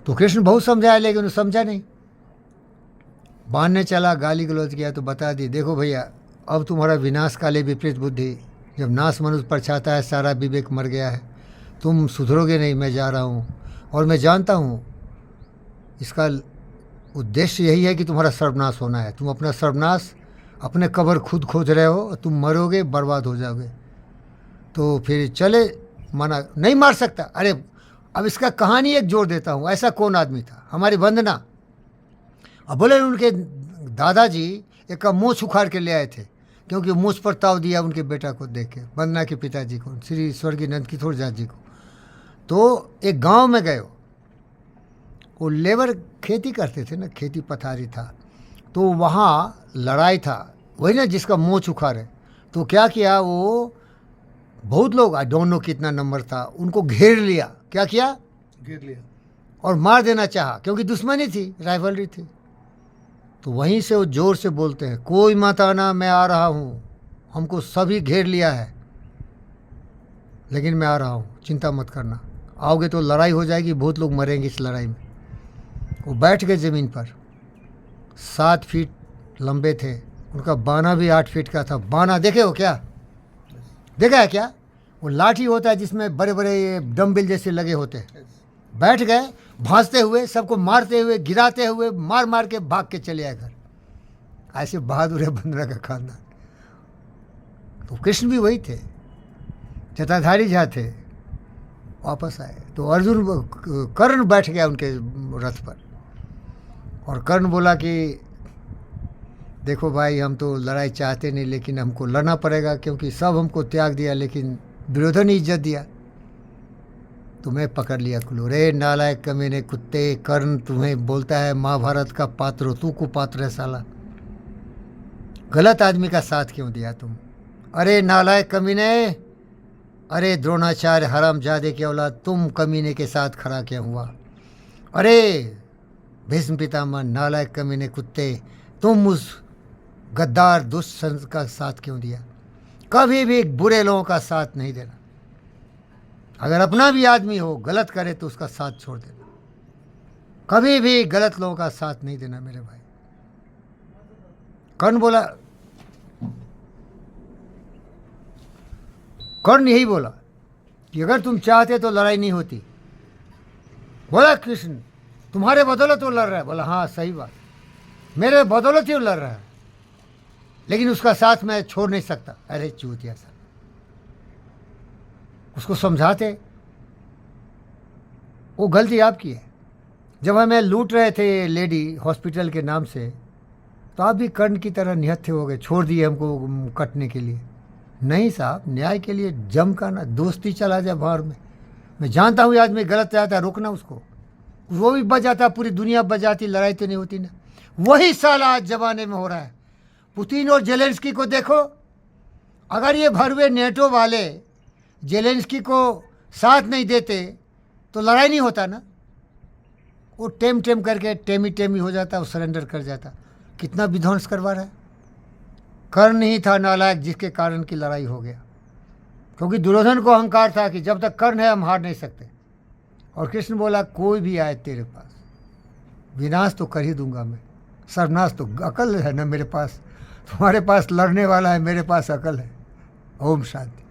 तो कृष्ण बहुत समझाया लेकिन वो समझा नहीं। बांधने चला, गाली गलौज किया तो बता दी, देखो भैया अब तुम्हारा विनाश काले विपरीत बुद्धि, जब नाश मनुष्य पर छाता है सारा विवेक मर गया है, तुम सुधरोगे नहीं, मैं जा रहा हूँ। और मैं जानता हूँ इसका उद्देश्य यही है कि तुम्हारा सर्वनाश होना है। तुम अपना सर्वनाश, अपने कब्र खुद खोद रहे हो, तुम मरोगे, बर्बाद हो जाओगे। तो फिर चले, मना नहीं मार सकता। अरे अब इसका कहानी एक जोड़ देता हूँ, ऐसा कौन आदमी था, हमारी वंदना। अब बोले उनके दादाजी एक का मूँछ उखाड़ के ले आए थे, क्योंकि मूँछ पर ताव दिया उनके बेटा को देख के, वंदना के पिताजी को, श्री स्वर्गीय नंद किशोर जाट जी को। तो एक गांव में गए, वो लेबर खेती करते थे ना, खेती पथारी था, तो वहाँ लड़ाई था, वही ना जिसका मूँछ उखाड़े। तो क्या किया, वो बहुत लोग, आई डोंट नो कितना नंबर था, उनको घेर लिया। क्या किया, घेर लिया। और मार देना चाहा, क्योंकि दुश्मनी थी, राइवलरी थी। तो वहीं से वो जोर से बोलते हैं, कोई मत आना, मैं आ रहा हूँ, हमको सभी घेर लिया है, लेकिन मैं आ रहा हूँ, चिंता मत करना। आओगे तो लड़ाई हो जाएगी, बहुत लोग मरेंगे इस लड़ाई में। वो बैठ गए ज़मीन पर, 7 फीट लंबे थे, उनका बाना भी 8 फीट का था। बाना देखे हो क्या, देखा है क्या, वो लाठी होता है जिसमें बड़े बड़े ये डम्बल जैसे लगे होते हैं। बैठ गए भांजते हुए, सबको मारते हुए, गिराते हुए, मार मार के भाग के चले आए घर। ऐसे बहादुर है वंदना का खानदान। तो कृष्ण भी वही थे, जटाधारी झा थे, वापस आए। तो अर्जुन, कर्ण बैठ गया उनके रथ पर, और कर्ण बोला कि देखो भाई, हम तो लड़ाई चाहते नहीं, लेकिन हमको लड़ना पड़ेगा, क्योंकि सब हमको त्याग दिया, लेकिन दुर्योधन ने इज्जत दिया। तो मैं पकड़ लिया कुल्लू, रे नालायक कमीने कुत्ते, कर्ण तुम्हें बोलता है महाभारत का पात्र हो, तू कुपात्र है साला, गलत आदमी का साथ क्यों दिया तुम। अरे नालायक कमीने, अरे द्रोणाचार्य हरामजादे के औलाद, तुम कमीने के साथ खड़ा क्या हुआ। अरे भीष्म पितामह, नालायक कमीने कुत्ते, तुम उस गद्दार दुष्ट संत का साथ क्यों दिया। कभी भी बुरे लोगों का साथ नहीं देना। अगर अपना भी आदमी हो, गलत करे तो उसका साथ छोड़ देना। कभी भी गलत लोगों का साथ नहीं देना मेरे भाई। कर्ण बोला, कर्ण यही बोला कि अगर तुम चाहते तो लड़ाई नहीं होती। बोला कृष्ण, तुम्हारे बदौलत वो लड़ रहा है। बोला हाँ सही बात, मेरे बदौलत ही वो लड़ रहा है, लेकिन उसका साथ मैं छोड़ नहीं सकता। अरे चूतिया सा, उसको समझाते, वो गलती आपकी है। जब हमें लूट रहे थे लेडी हॉस्पिटल के नाम से, तो आप भी कर्ण की तरह निहत्थे हो गए, छोड़ दिए हमको कटने के लिए। नहीं साहब, न्याय के लिए जम का ना, दोस्ती चला जाए बाहर में। मैं जानता हूँ ये आदमी गलत जाता है, रोकना उसको, वो भी बच जाता, पूरी दुनिया बच जाती, लड़ाई तो नहीं होती ना। वही साला आज जमाने में हो रहा है। पुतिन और जेलेंस्की को देखो, अगर ये भरवे नेटो वाले जेलेंस्की को साथ नहीं देते तो लड़ाई नहीं होता ना। वो टेम टेम करके टेमी टेमी हो जाता, वो सरेंडर कर जाता। कितना विध्वंस करवा रहा है। कर्ण ही था नालायक जिसके कारण की लड़ाई हो गया, क्योंकि दुर्योधन को अहंकार था कि जब तक कर्ण है हम हार नहीं सकते। और कृष्ण बोला, कोई भी आए तेरे पास, विनाश तो कर ही दूंगा मैं, सर्वनाश तो अकल है ना मेरे पास। तुम्हारे पास लड़ने वाला है, मेरे पास अकल है। ओम शांति।